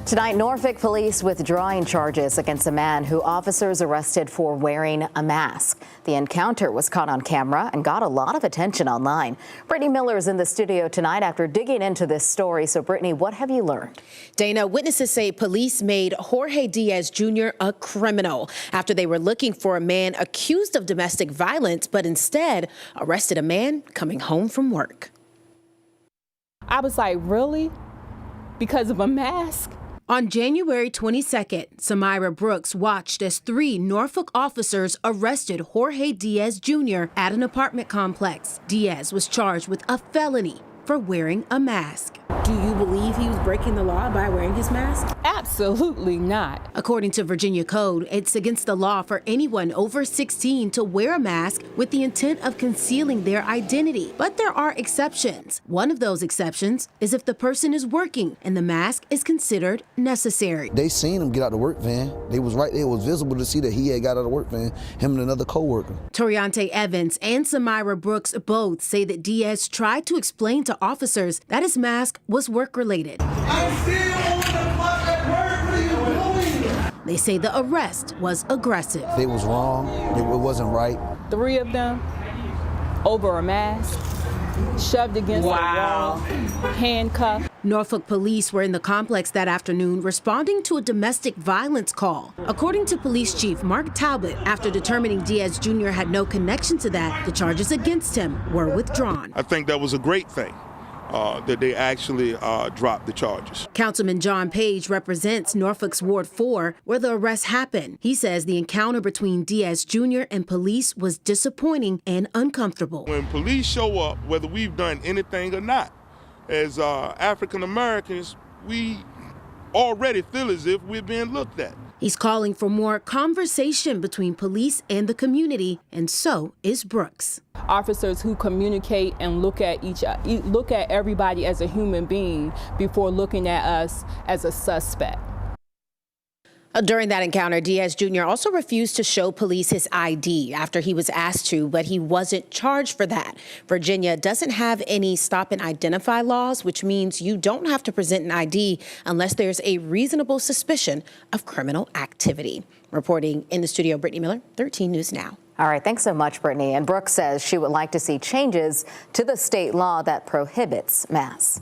Tonight, Norfolk police withdrawing charges against a man who officers arrested for wearing a mask. The encounter was caught on camera and got a lot of attention online. Brittany Miller is in the studio tonight after digging into this story. So, Brittany, what have you learned? Dana, witnesses say police made Jorge Diaz Jr. a criminal after they were looking for a man accused of domestic violence, but instead arrested a man coming home from work. I was like, really? Because of a mask? On January 22nd, Samira Brooks watched as 3 Norfolk officers arrested Jorge Diaz Jr. at an apartment complex. Diaz was charged with a felony for wearing a mask. Do you believe he was breaking the law by wearing his mask? Absolutely not. According to Virginia code, it's against the law for anyone over 16 to wear a mask with the intent of concealing their identity. But there are exceptions. One of those exceptions is if the person is working and the mask is considered necessary. They seen him get out the work van. They was right there. It was visible to see that he had got out of the work van, him and another co-worker. Toriante Evans and Samira Brooks both say that Diaz tried to explain to officers that his mask was work-related. I'm still on the clock at work. What are you doing? They say the arrest was aggressive. They was wrong. It wasn't right. 3 of them over a mask, shoved against the wall, handcuffed. Norfolk police were in the complex that afternoon responding to a domestic violence call. According to Police Chief Mark Talbot, after determining Diaz Jr. had no connection to that, the charges against him were withdrawn. I think that was a great thing. That they actually dropped the charges. Councilman John Page represents Norfolk's Ward 4, where the arrest happened. He says the encounter between Diaz Jr. and police was disappointing and uncomfortable. When police show up, whether we've done anything or not, as African Americans, we already feel as if we're being looked at. He's calling for more conversation between police and the community, and so is Brooks. Officers who communicate and look at everybody as a human being before looking at us as a suspect. During that encounter, Diaz Jr. also refused to show police his ID after he was asked to, but he wasn't charged for that. Virginia doesn't have any stop and identify laws, which means you don't have to present an ID unless there's a reasonable suspicion of criminal activity. Reporting in the studio, Brittany Miller, 13 News Now. All right, thanks so much, Brittany. And Brooks says she would like to see changes to the state law that prohibits masks.